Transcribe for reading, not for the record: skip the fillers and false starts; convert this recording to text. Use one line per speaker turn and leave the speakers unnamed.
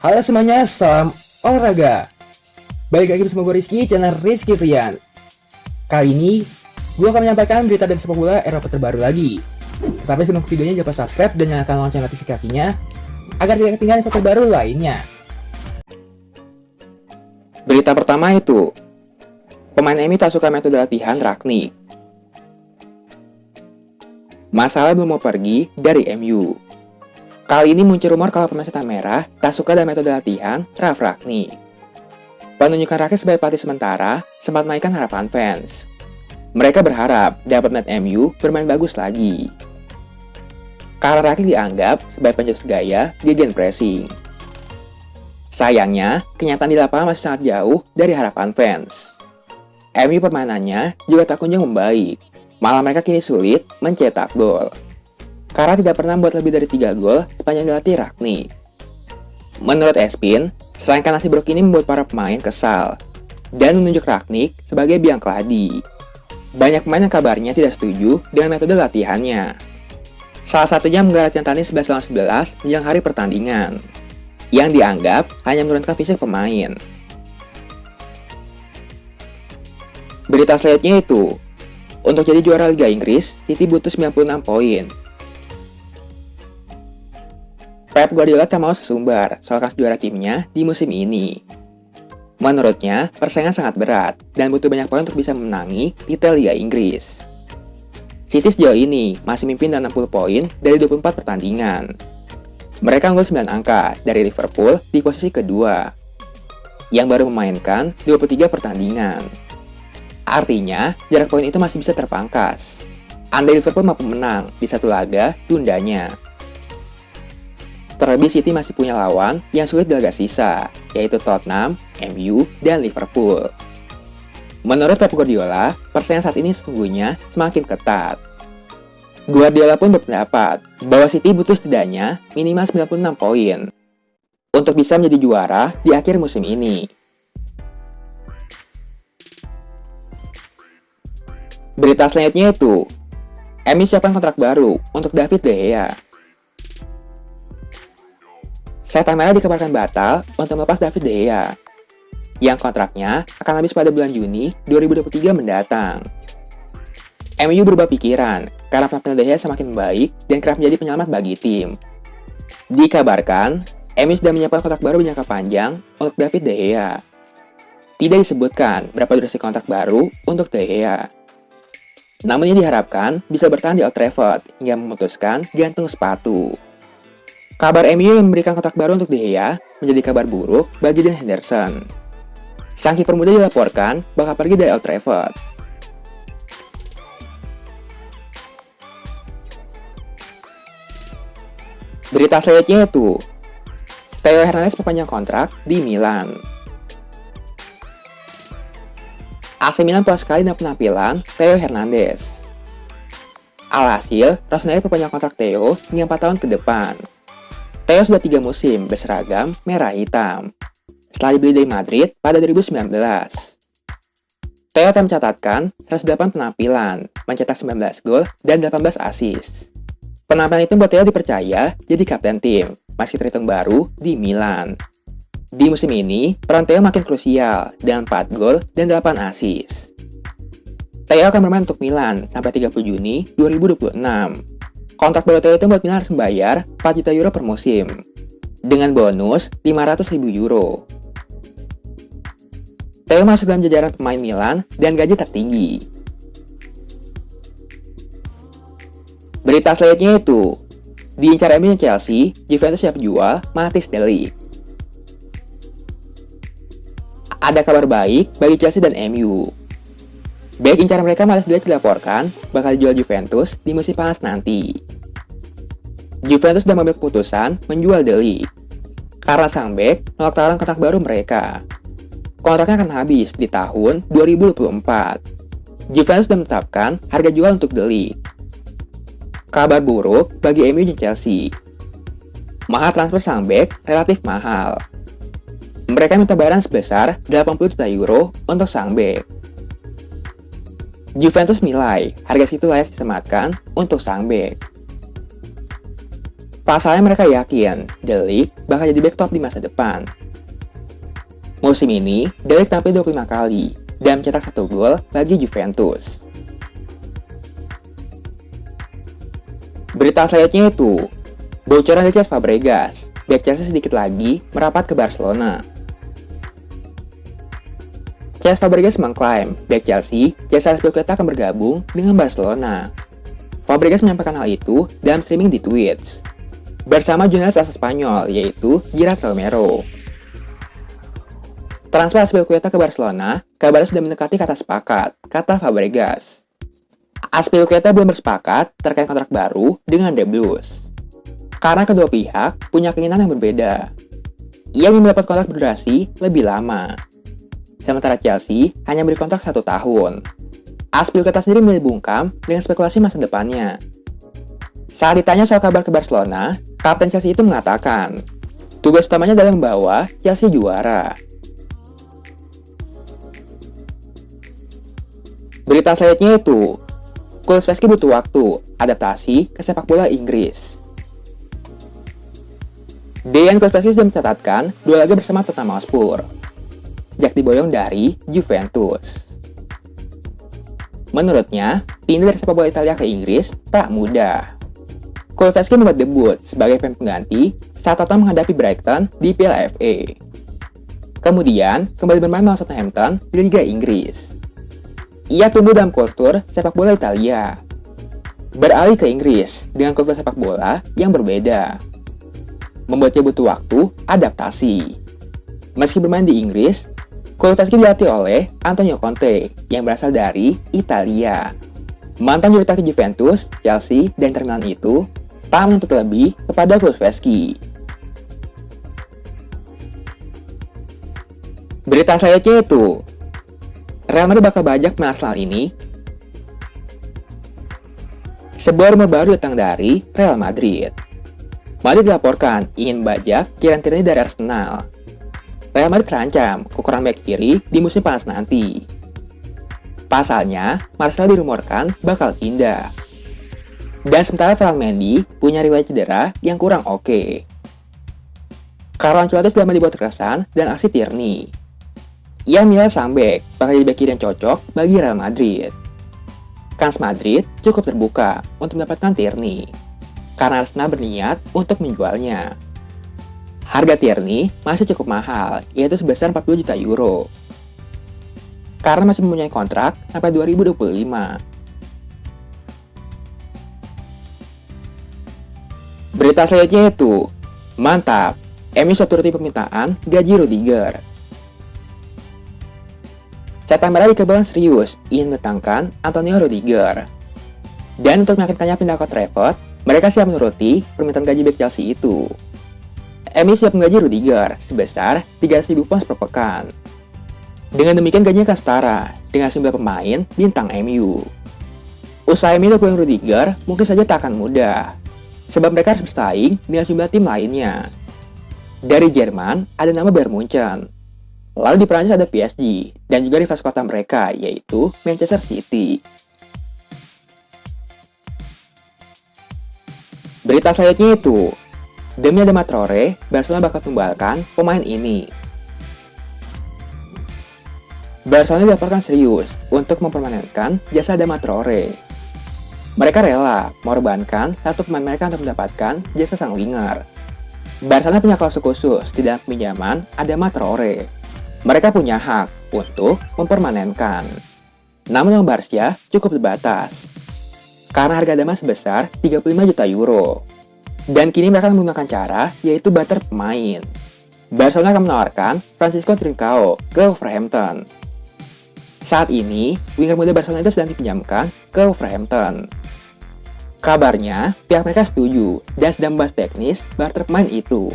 Halo semuanya, salam olahraga. Balik lagi bersama gue Rizky, channel Rizky Frian. Kali ini, gue akan menyampaikan berita dari sepak bola Eropa terbaru lagi. Tapi sebelum videonya, jangan lupa subscribe dan nyalakan lonceng notifikasinya agar tidak ketinggalan info terbaru lainnya. Berita pertama itu, pemain MU tak suka metode latihan Rangnick. Masalah belum mau pergi dari MU. Kali ini muncul rumor kalau pemain setan merah tak suka dengan metode latihan Ralf Rangnick. Penunjukan Rangnick sebagai pelatih sementara sempat menaikkan harapan fans. Mereka berharap dapat melihat MU bermain bagus lagi. Karena Rangnick dianggap sebagai pencetus gaya gegen pressing. Sayangnya, kenyataan di lapangan masih sangat jauh dari harapan fans. MU permainannya juga tak kunjung membaik, malah mereka kini sulit mencetak gol. Karena tidak pernah membuat lebih dari 3 gol sepanjang dilatih Rangnick. Menurut Espin, serangkaian nasi buruk ini membuat para pemain kesal dan menunjuk Rangnick sebagai biang keladi. Banyak pemain yang kabarnya tidak setuju dengan metode latihannya. Salah satunya menggelar latihan tanding 11 lawan 11 menjelang hari pertandingan, yang dianggap hanya menurunkan fisik pemain. Berita selanjutnya itu, untuk jadi juara Liga Inggris, City butuh 96 poin. Pep Guardiola tak mau sesumbar soal kas juara timnya di musim ini. Menurutnya, persaingan sangat berat dan butuh banyak poin untuk bisa memenangi titel Liga Inggris. City sejauh ini masih mimpin dengan 60 poin dari 24 pertandingan. Mereka unggul 9 angka dari Liverpool di posisi kedua, yang baru memainkan 23 pertandingan. Artinya, jarak poin itu masih bisa terpangkas. Andai Liverpool mampu menang di satu laga tundanya. Terlebih City masih punya lawan yang sulit di laga sisa, yaitu Tottenham, MU, dan Liverpool. Menurut Pep Guardiola, persaingan saat ini sesungguhnya semakin ketat. Guardiola pun berpendapat bahwa City butuh setidaknya minimal 96 poin untuk bisa menjadi juara di akhir musim ini. Berita selanjutnya itu, MU siapkan kontrak baru untuk David De Gea. Setan Merah dikabarkan batal untuk melepas David De Gea, yang kontraknya akan habis pada bulan Juni 2023 mendatang. MU berubah pikiran karena penampilan De Gea semakin membaik dan kerap menjadi penyelamat bagi tim. Dikabarkan, MU sudah menyiapkan kontrak baru berjangka panjang untuk David De Gea. Tidak disebutkan berapa durasi kontrak baru untuk De Gea. Namun ia diharapkan bisa bertahan di Old Trafford hingga memutuskan gantung sepatu. Kabar MU yang memberikan kontrak baru untuk De Gea menjadi kabar buruk bagi Dean Henderson. Sang kiper muda dilaporkan bakal pergi dari Old Trafford. Berita selanjutnya itu, Theo Hernandez perpanjang kontrak di Milan. AC Milan puas sekali dengan penampilan Theo Hernandez. Alhasil, Rossoneri perpanjang kontrak Theo hingga 4 tahun ke depan. Theo sudah 3 musim berseragam merah hitam setelah dibeli dari Madrid pada 2019. Theo telah mencatatkan 108 penampilan, mencetak 19 gol dan 18 assist. Penampilan itu membuat Theo dipercaya jadi kapten tim, meski terhitung baru di Milan. Di musim ini, peran Theo makin krusial dengan 4 gol dan 8 assist. Theo akan bermain untuk Milan sampai 30 Juni 2026. Kontrak baru Theo itu membuat Milan harus membayar 4 juta euro per musim, dengan bonus 500.000 euro. Theo masuk dalam jajaran pemain Milan dan gaji tertinggi. Berita selanjutnya itu, diincar MU dan Chelsea, Juventus siap jual Mathis De Ligt. Ada kabar baik bagi Chelsea dan MU. Bek incaran mereka Mathis De Ligt dilaporkan bakal dijual Juventus di musim panas nanti. Juventus sudah mengambil keputusan menjual De Ligt karena sang bek menolak tawaran kontrak baru mereka. Kontraknya akan habis di tahun 2024. Juventus sudah menetapkan harga jual untuk De Ligt. Kabar buruk bagi MU dan Chelsea. Mahar transfer sang bek relatif mahal. Mereka minta bayaran sebesar 80 juta euro untuk sang bek. Juventus menilai harga situ layak disematkan untuk sang bek. Pasalnya mereka yakin De Ligt bakal jadi back top di masa depan. Musim ini, De Ligt tampil 25 kali dan mencetak 1 gol bagi Juventus. Berita selanjutnya itu, bocoran dari Cesc Fabregas, back Chelsea sedikit lagi merapat ke Barcelona. Cesc Fabregas mengklaim back Chelsea, Cesar Azpilicueta akan bergabung dengan Barcelona. Fabregas menyampaikan hal itu dalam streaming di Twitch bersama jurnalis asal Spanyol, yaitu Gerard Romero. Transfer Azpilicueta ke Barcelona, kabarnya sudah mendekati kata sepakat, kata Fabregas. Azpilicueta belum bersepakat terkait kontrak baru dengan The Blues, karena kedua pihak punya keinginan yang berbeda. Ia ingin mendapat kontrak berdurasi lebih lama, sementara Chelsea hanya beri kontrak 1 tahun. Azpilicueta sendiri memilih bungkam dengan spekulasi masa depannya. Saat ditanya soal kabar ke Barcelona, kapten Chelsea itu mengatakan, tugas utamanya adalah membawa Chelsea juara. Berita selanjutnya itu, Kulusevski butuh waktu adaptasi ke sepak bola Inggris. Dejan Kulusevski sudah mencatatkan 2 laga bersama Tottenham Hotspur sejak diboyong dari Juventus. Menurutnya, pindah dari sepak bola Italia ke Inggris tak mudah. Kulusevski membuat debut sebagai pemain pengganti saat Tottenham menghadapi Brighton di Piala FA. Kemudian, kembali bermain melawan Southampton di Liga Inggris. Ia tumbuh dalam kultur sepak bola Italia, beralih ke Inggris dengan kultur sepak bola yang berbeda, membuatnya butuh waktu adaptasi. Meski bermain di Inggris, Kulusevski dilatih oleh Antonio Conte yang berasal dari Italia. Mantan juru taktik Juventus, Chelsea, dan Inter Milan itu tak menuntut lebih kepada Kulusevski. Berita selanjutnya itu, Real Madrid bakal bajak pemain Arsenal ini. Sebuah rumor baru datang dari Real Madrid. Madrid dilaporkan ingin bajak Kieran Tierney dari Arsenal. Real Madrid terancam kekurangan back kiri di musim panas nanti. Pasalnya, Marcelo dirumorkan bakal pindah. Dan sementara Ferland Mendy punya riwayat cedera yang kurang oke. Carlo Ancelotti sudah dibuat terkesan dan aksi Tierney. Ia menilai sang bek bakal jadi bek kiri yang cocok bagi Real Madrid. Kans Madrid cukup terbuka untuk mendapatkan Tierney, karena Arsenal berniat untuk menjualnya. Harga Tierney masih cukup mahal, yaitu sebesar 40 juta euro. Karena masih mempunyai kontrak sampai 2025. Berita selanjutnya itu, mantap, MU siap turuti permintaan gaji Rudiger. Setan Merah dikabarkan serius ingin mendatangkan Antonio Rudiger. Dan untuk meyakinkannya pindah ke Old Trafford, mereka siap menuruti permintaan gaji bek Chelsea itu. MU siap menggaji Rudiger sebesar 300.000 pounds per pekan. Dengan demikian gajinya akan setara dengan sejumlah pemain bintang MU. Usaha MU untuk Rudiger mungkin saja tak akan mudah, sebab mereka harus bersaing dengan sejumlah tim lainnya. Dari Jerman ada nama Bayern Munchen. Lalu di Prancis ada PSG, dan juga rival kota mereka, yaitu Manchester City. Berita selanjutnya itu, demi Adama Traoré, Barcelona bakal tumbalkan pemain ini. Barcelona dilaporkan serius untuk mempermanenkan jasa Adama Traoré. Mereka rela mengorbankan satu pemain mereka untuk mendapatkan jasa sang winger. Barcelona punya klausul khusus di dalam pinjaman Adama Traoré. Mereka punya hak untuk mempermanenkan. Namun yang Barca cukup terbatas, karena harga Adama sebesar 35 juta euro. Dan kini mereka menggunakan cara yaitu barter pemain. Barcelona akan menawarkan Francisco Trincao ke Wolverhampton. Saat ini, winger muda Barcelona itu sedang dipinjamkan ke Wolverhampton. Kabarnya, pihak mereka setuju dan sedang membahas teknis barter pemain itu.